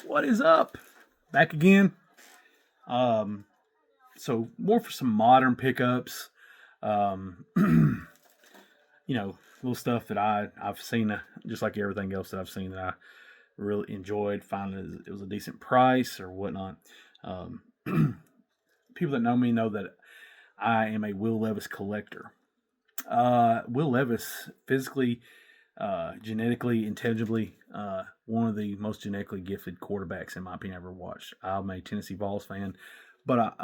What is up? Back again. Um, so more for some modern pickups. Um, little stuff that I've seen, just like everything else that I've seen that I really enjoyed. Finding it was a decent price or whatnot. Um, People that know me know that I am a Will Levis collector. Will Levis, physically, genetically, intelligibly, one of the most genetically gifted quarterbacks in my opinion I ever watched. I'm a Tennessee Vols fan, but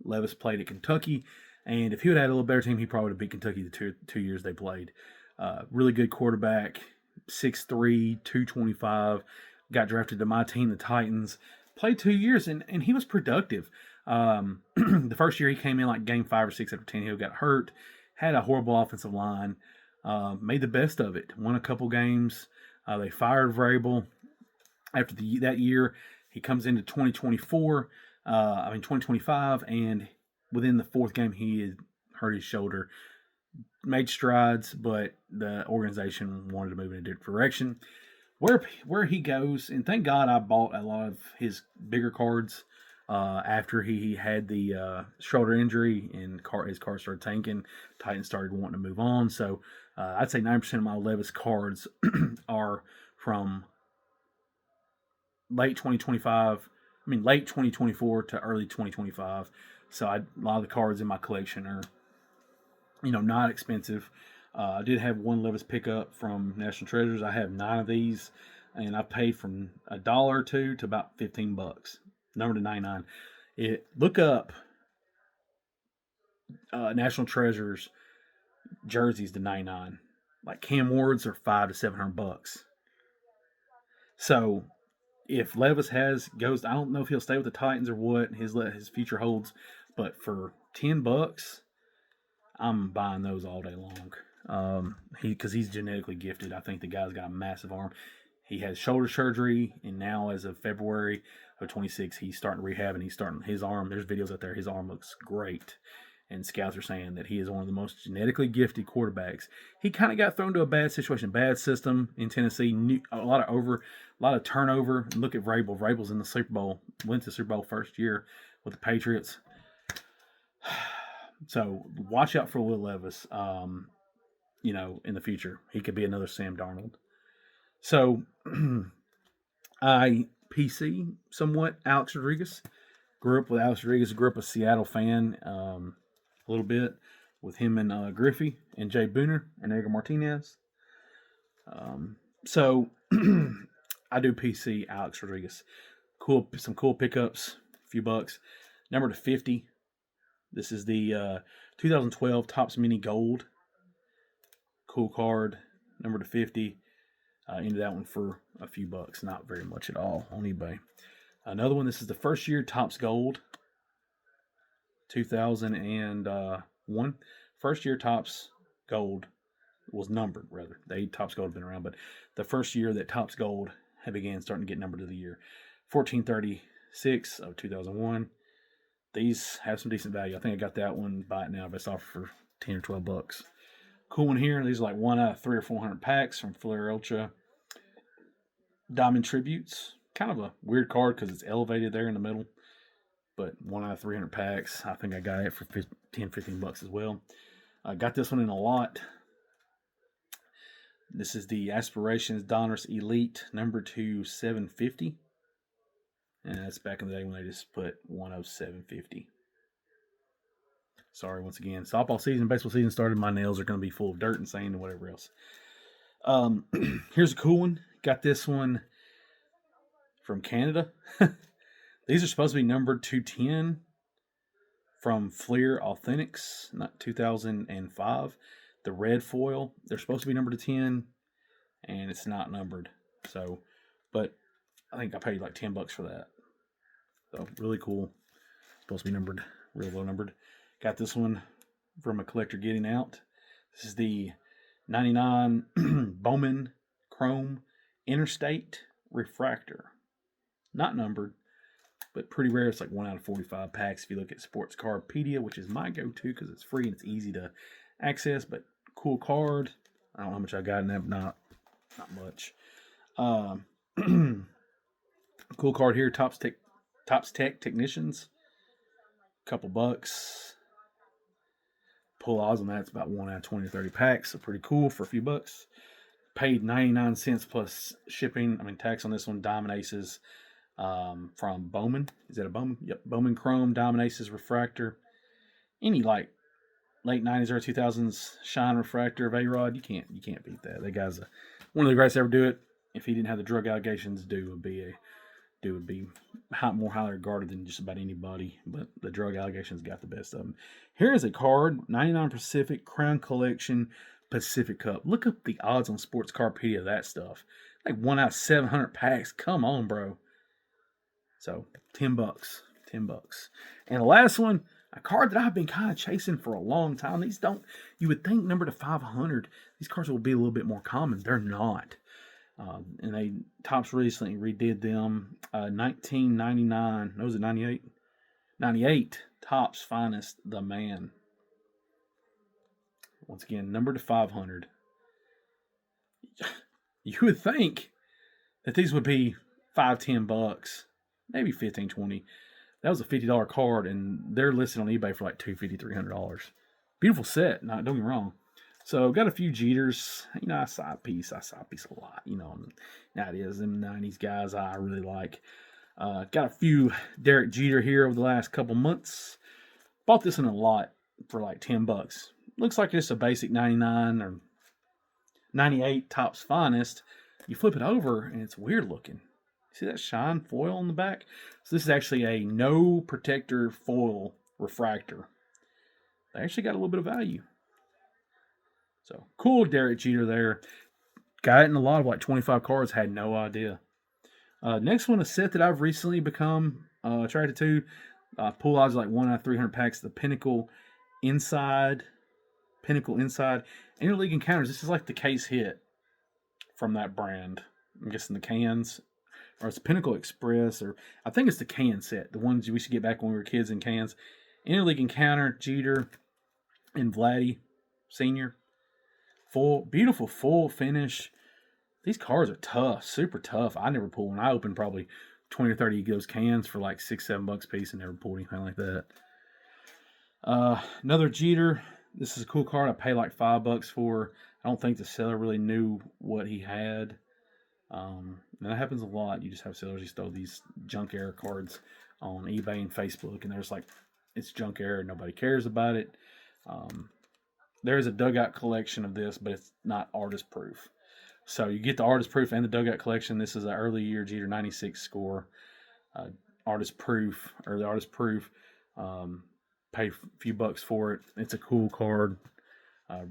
Levis played at Kentucky, and if he would have had a little better team, he probably would have beat Kentucky the two years they played. Really good quarterback, 6'3", 225. Got drafted to my team, the Titans. Played 2 years, and he was productive. The first year he came in like game 5 or 6 after Tannehill got hurt. Had a horrible offensive line. Made the best of it. Won a couple games. They fired Vrabel after that year. He comes into 2025, and within the fourth game, he had hurt his shoulder. Made strides, but the organization wanted to move in a different direction. Where he goes, and thank God I bought a lot of his bigger cards after he had the shoulder injury and his car started tanking. Titans started wanting to move on, so I'd say 9% of my Levis cards are from late 2025. I mean, late 2024 to early 2025. So a lot of the cards in my collection are, not expensive. I did have one Levis pickup from National Treasures. I have 9 of these, and I paid from $1 or $2 to about $15. Number to 99. Look up National Treasures jerseys to 99. Like Cam Ward's are $500 to $700. So if Levis goes, I don't know if he'll stay with the Titans or what his future holds, but for $10, I'm buying those all day long. Because he's genetically gifted. I think the guy's got a massive arm. He has shoulder surgery, and now as of February of 26, he's starting rehab, and he's starting his arm. There's videos out there. His arm looks great, and scouts are saying that he is one of the most genetically gifted quarterbacks. He kind of got thrown to a bad situation, bad system in Tennessee. A lot of turnover. And look at Vrabel. Vrabel's in the Super Bowl. Went to the Super Bowl first year with the Patriots. So watch out for Will Levis. In the future, he could be another Sam Darnold. So I PC somewhat Alex Rodriguez. Grew up with Alex Rodriguez. Grew up a Seattle fan a little bit with him and Griffey and Jay Booner and Edgar Martinez. So I do PC Alex Rodriguez. Some cool pickups, a few bucks. Number to 50. This is the 2012 Topps Mini Gold. Cool card. Number to 50. Into that one for a few bucks. Not very much at all on eBay. Another one, this is the first year Topps Gold. 2001. First year Topps Gold was numbered, rather. Topps Gold had been around, but the first year that Topps Gold had began starting to get numbered of the year. 1436 of 2001. These have some decent value. I think I got that one, buy it now, best offer for 10 or 12 bucks. Cool one here. These are like 1 out of 300 or 400 packs from Flair Ultra. Diamond Tributes. Kind of a weird card because it's elevated there in the middle. But 1 out of 300 packs. I think I got it for 10, 15 bucks as well. I got this one in a lot. This is the Aspirations Donruss Elite number 2 750. And that's back in the day when they just put 1 of 750. Sorry, once again. Softball season, baseball season started. My nails are going to be full of dirt and sand and whatever else. Here's a cool one. Got this one from Canada. These are supposed to be numbered 210 from Fleer Authentics, not 2005. The red foil. They're supposed to be numbered to 10, and it's not numbered. So, but I think I paid like $10 for that. So really cool. Supposed to be numbered, real low numbered. Got this one from a collector getting out. This is the 99 Bowman Chrome Interstate Refractor. Not numbered, but pretty rare. It's like 1 out of 45 packs if you look at Sports Cardpedia, which is my go-to because it's free and it's easy to access, but cool card. I don't know how much I got in that, but not much. Cool card here. Tops Tech Technicians. Couple bucks. Pull odds on that's about 1 out of 20 or 30 packs. So pretty cool for a few bucks. Paid 99 cents plus shipping. Tax on this one. Diamond Aces from Bowman. Is that a Bowman? Yep. Bowman Chrome Diamond Aces Refractor. Any like late 90s, early 2000s shine refractor of Arod. You can't beat that. That guy's one of the greats to ever do it. If he didn't have the drug allegations, dude would be more highly regarded than just about anybody. But the drug allegations got the best of him. Here is a card, 99 Pacific Crown Collection Pacific Cup. Look up the odds on Sports Cardpedia of that stuff. Like 1 out of 700 packs. Come on, bro. So $10. $10. And the last one, a card that I've been kind of chasing for a long time. You would think number to 500, these cards will be a little bit more common. They're not. And Topps recently redid them. 1999. No, was it 98? 98. Topps Finest, the man. Once again, number to 500. You would think that these would be $5-10, maybe $15-20. That was a $50 card, and they're listed on eBay for like $250-300. Beautiful set. Don't get me wrong. So got a few Jeters. I side piece a lot. That is them 90s guys I really like. Got a few Derek Jeter here over the last couple months. Bought this in a lot for like $10. Looks like just a basic 99 or 98 Topps Finest. You flip it over and it's weird looking. See that shine foil on the back? So this is actually a no protector foil refractor. They actually got a little bit of value. So cool Derek Jeter there. Got it in a lot of like 25 cards. Had no idea. Next one, a set that I've recently become attracted to. Pull odds like 1 out of 300 packs. The Pinnacle Inside. Interleague Encounters. This is like the case hit from that brand. I'm guessing the cans. Or it's Pinnacle Express. Or I think it's the can set. The ones we used to get back when we were kids in cans. Interleague Encounter, Jeter, and Vladdy Sr. Beautiful full finish. These cards are tough, super tough. I never pulled one. I opened probably 20 or 30 of those cans for like $6-7 a piece and never pulled anything like that. Another Jeter. This is a cool card. I paid like $5 for. I don't think the seller really knew what he had. And that happens a lot. You just have sellers who stole these junk era cards on eBay and Facebook, and there's like, it's junk era. Nobody cares about it. There's a dugout collection of this, but it's not artist proof. So you get the artist proof and the dugout collection. This is an early year Jeter 96 score. Artist proof, early artist proof. Pay a few bucks for it. It's a cool card.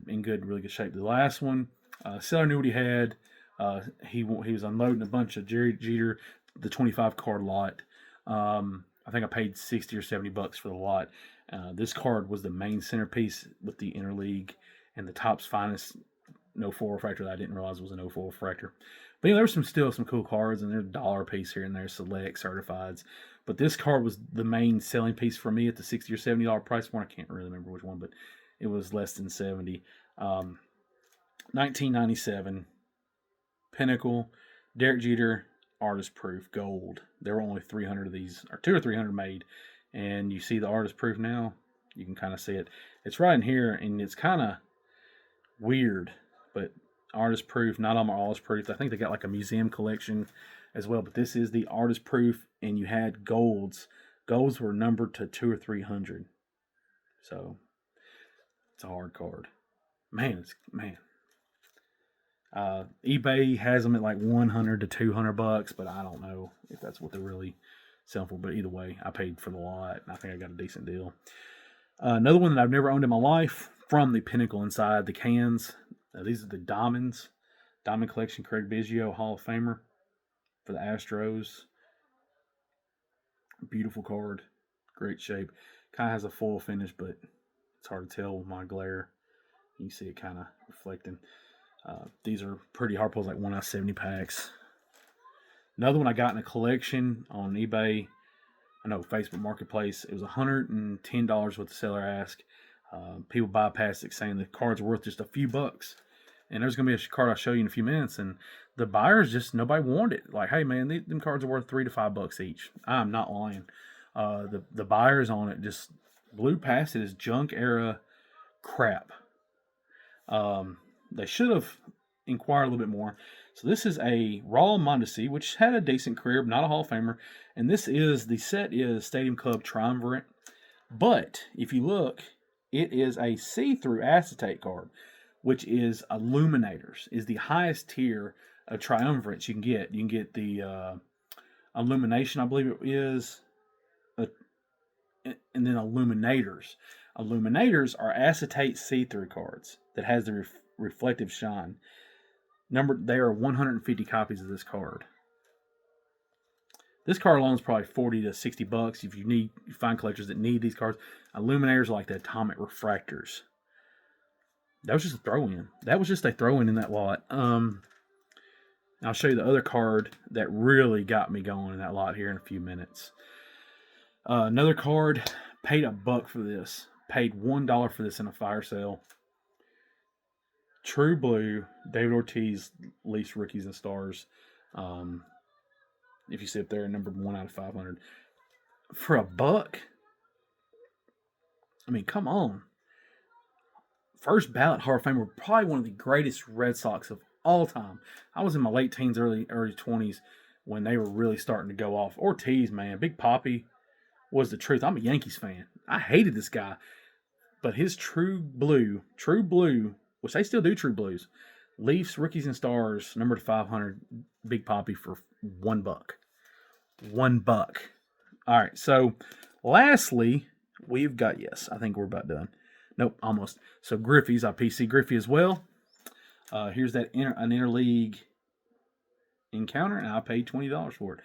In really good shape. The last one, seller knew what he had. He was unloading a bunch of Jerry Jeter, the 25 card lot. I think I paid $60 or $70 for the lot. This card was the main centerpiece with the interleague and the Topps Finest no foil refractor that I didn't realize was a no foil refractor. But there were still some cool cards, and there's a dollar piece here and there, select certifieds. But this card was the main selling piece for me at the $60 or $70 price point. I can't really remember which one, but it was less than $70. 1997 Pinnacle Derek Jeter artist proof gold. There were only 300 of these, or 200 or 300 made, and you see the artist proof now. You can kind of see it. It's right in here, and it's kind of weird, but artist proof. Not all my artist proof. I think they got like a museum collection as well, but this is the artist proof, and you had golds. Golds were numbered to 200 or 300, so it's a hard card. Man. eBay has them at like $100 to $200, but I don't know if that's what they're really selling for. But either way, I paid for the lot, and I think I got a decent deal. Another one that I've never owned in my life, from the Pinnacle Inside, the cans. These are the Diamonds. Diamond Collection, Craig Biggio, Hall of Famer for the Astros. Beautiful card. Great shape. Kind of has a full finish, but it's hard to tell with my glare. You see it kind of reflecting. These are pretty hard pulls, like 1 out of 70 packs. Another one I got in a collection on eBay. Facebook Marketplace. It was $110 what the seller asked. People bypassed it, saying the card's worth just a few bucks. And there's going to be a card I'll show you in a few minutes, and the buyers just, nobody wanted it. Like, hey man, them cards are worth $3 to $5 each. I'm not lying. The buyers on it just blew past it as junk era crap. They should have inquired a little bit more. So this is a Raw Mondesi, which had a decent career, but not a Hall of Famer. And this is, the set is Stadium Club Triumvirate. But if you look, it is a see-through acetate card, which is Illuminators, is the highest tier of triumvirates you can get. You can get the Illumination, I believe it is, and then Illuminators. Illuminators are acetate see-through cards that has the reflective shine. There are 150 copies of this card. This card alone is probably $40 to $60 if you find collectors that need these cards. Illuminators are like the atomic refractors. That was just a throw-in. That was just a throw-in that lot. I'll show you the other card that really got me going in that lot here in a few minutes. Another card, paid $1 for this. Paid $1 for this in a fire sale. True Blue, David Ortiz, Leafs Rookies and Stars. If you see up there, number 1 out of 500. For $1? I mean, come on. First ballot Hall of Famer, probably one of the greatest Red Sox of all time. I was in my late teens, early 20s when they were really starting to go off. Ortiz, man, Big Papi was the truth. I'm a Yankees fan. I hated this guy. But his True Blue, which they still do True Blues, Leafs, Rookies, and Stars, number to 500, Big Papi for $1. $1. All right, so lastly, we've got, yes, I think we're about done. Nope, almost. So Griffey's, I PC Griffey as well. Here's that an interleague encounter, and I paid $20 for it.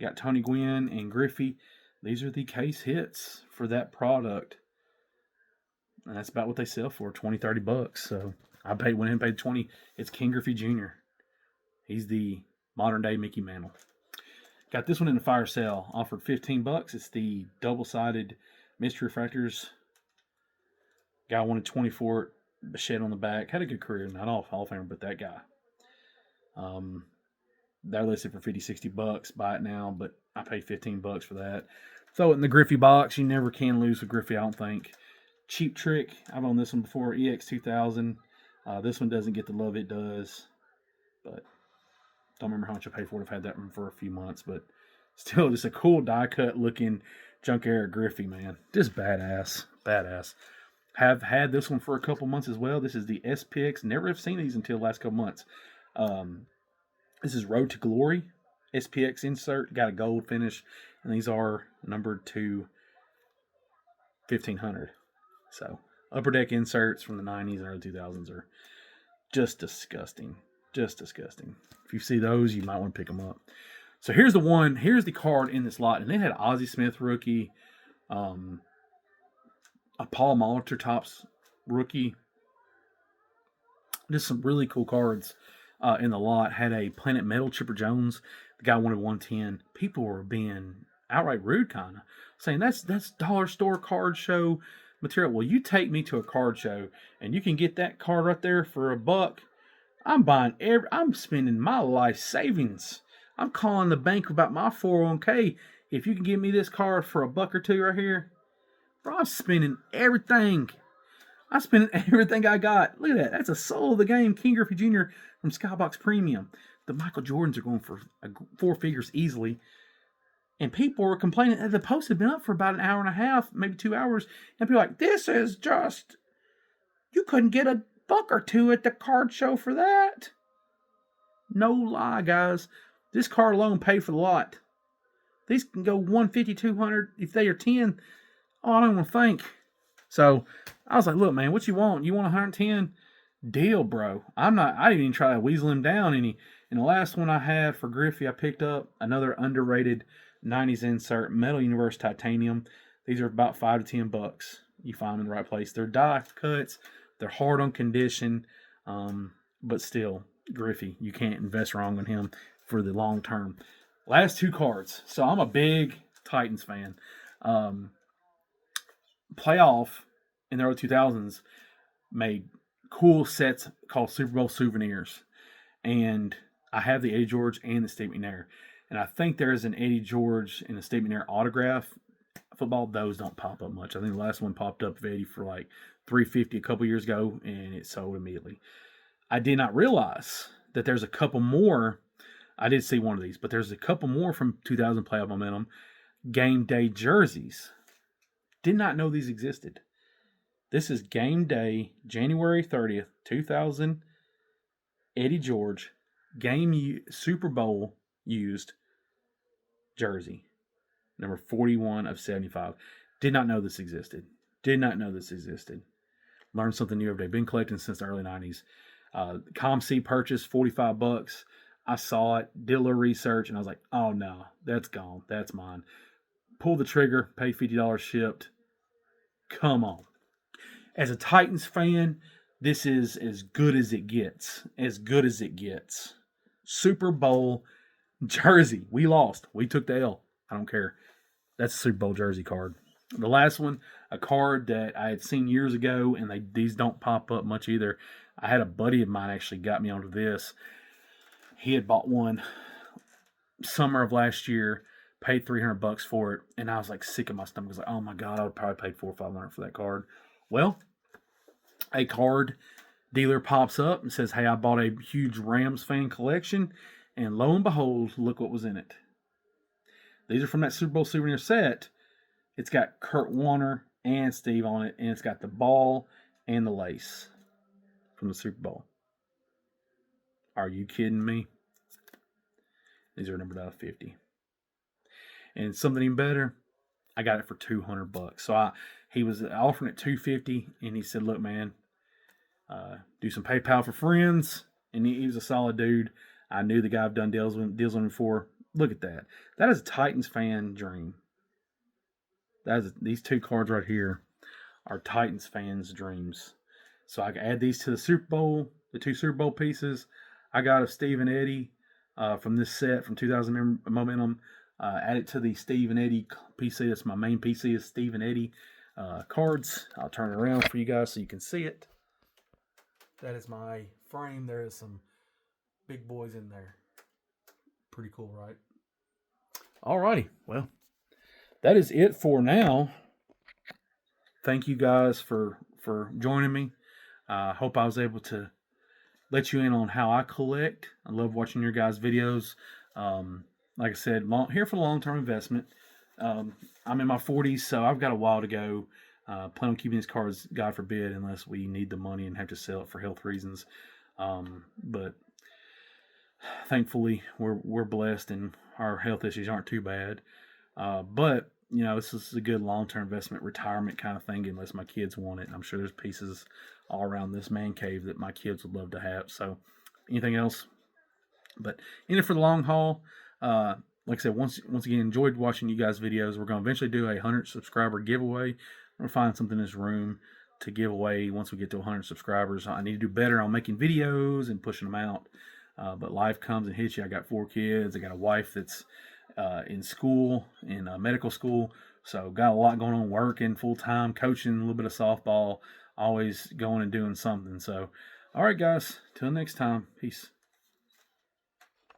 Got Tony Gwynn and Griffey. These are the case hits for that product. And that's about what they sell for, $20-$30. So I went in and paid $20. It's King Griffey Jr. He's the modern day Mickey Mantle. Got this one in the fire sale. Offered $15. It's the double-sided Mystery Refractors. Guy wanted 20 for it. Bichette on the back. Had a good career. Not all Hall of Famer, but that guy. They're listed for $50-$60. Buy it now, but I paid $15 for that. Throw it in the Griffey box. You never can lose with Griffey, I don't think. Cheap Trick. I've owned this one before. EX2000. This one doesn't get the love it does. But don't remember how much I paid for it. I've had that one for a few months. But still, just a cool die cut looking junk era Griffey, man. Just badass. Badass. Have had this one for a couple months as well. This is the SPX. Never have seen these until the last couple months. This is Road to Glory. SPX insert. Got a gold finish. And these are numbered to 1500. So, upper deck inserts from the 90s and early 2000s are just disgusting. Just disgusting. If you see those, you might want to pick them up. So, here's the card in this lot. And they had Ozzie Smith rookie, a Paul Molitor Topps rookie. Just some really cool cards in the lot. Had a Planet Metal Chipper Jones. The guy wanted 110. People were being outright rude, kind of. Saying, that's dollar store card show material. Well, you take me to a card show and you can get that card right there for $1. I'm spending my life savings. I'm calling the bank about my 401k. If you can give me this card for $1 or $2 right here, bro, I'm spending everything. I'm spending everything I got. Look at that. That's a soul of the game. King Griffey Jr. from Skybox Premium. The Michael Jordans are going for 4 figures easily. And people were complaining that the post had been up for about an hour and a half, maybe 2 hours. And people were like, this is just, you couldn't get $1 or $2 at the card show for that. No lie, guys. This card alone paid for the lot. These can go 150, 200 if they are 10. Oh, I don't want to think. So I was like, look, man, what you want? You want 110? Deal, bro. I didn't even try to weasel him down any. And the last one I had for Griffey, I picked up another underrated 90s insert, Metal Universe Titanium. These are about $5 to $10. You find them in the right place. They're die cuts. They're hard on condition. But still, Griffey, you can't invest wrong on him for the long term. Last 2 cards. So I'm a big Titans fan. Playoff in the early 2000s made cool sets called Super Bowl souvenirs. And I have the Eddie George and the Steve McNair. And I think there is an Eddie George and a Steve McNair autograph football. Those don't pop up much. I think the last one popped up of Eddie for like $350 a couple years ago, and it sold immediately. I did not realize that there's a couple more. I did see one of these, but there's a couple more from 2000 Playoff Momentum game day jerseys. Did not know these existed. This is game day, January 30th, 2000, Eddie George, Super Bowl used jersey, number 41 of 75. Did not know this existed. Learned something new every day. Been collecting since the early 90s. ComC purchase, $45. I saw it, did a little research, and I was like, oh no, that's gone. That's mine. Pull the trigger, pay $50 shipped. Come on. As a Titans fan, this is as good as it gets. Super Bowl jersey. We lost. We took the L. I don't care. That's a Super Bowl jersey card. The last one, a card that I had seen years ago, and these don't pop up much either. I had a buddy of mine actually got me onto this. He had bought one summer of last year, paid $300 for it, and I was like sick in my stomach. I was like, oh my God, I would probably pay $400 or $500 for that card. Well, a card dealer pops up and says, hey, I bought a huge Rams fan collection, and lo and behold, look what was in it. These are from that Super Bowl souvenir set. It's got Kurt Warner and Steve on it, and it's got the ball and the lace from the Super Bowl. Are you kidding me? These are numbered out of 50. And something even better, I got it for $200. So he was offering it $250, and he said, look, man, do some PayPal for friends. And he was a solid dude. I knew the guy I've done deals with him before. Look at that. That is a Titans fan dream. These two cards right here are Titans fans' dreams. So I can add these to the Super Bowl, the two Super Bowl pieces. I got a Steve and Eddie from this set from 2000 Momentum. Add it to the Steve and Eddie PC. That's my main PC is Steve and Eddie cards. I'll turn it around for you guys so you can see it. That is my frame. There is some big boys in there. Pretty cool, right? Alrighty. Well, that is it for now. Thank you guys for joining me. I hope I was able to let you in on how I collect. I love watching your guys' videos. Like I said, here for the long-term investment. I'm in my 40s, so I've got a while to go. Plan on keeping these cards, God forbid, unless we need the money and have to sell it for health reasons. But thankfully, we're blessed and our health issues aren't too bad. But this is a good long-term investment, retirement kind of thing, unless my kids want it. And I'm sure there's pieces all around this man cave that my kids would love to have. So, anything else? But in it for the long haul. Like I said, once again, enjoyed watching you guys' videos. We're going to eventually do a 100 subscriber giveaway. I'm going to find something in this room to give away once we get to 100 subscribers. I need to do better on making videos and pushing them out. But life comes and hits you. I got 4 kids. I got a wife that's in school, in medical school. So got a lot going on, working full-time, coaching a little bit of softball, always going and doing something. So, all right, guys, till next time. Peace.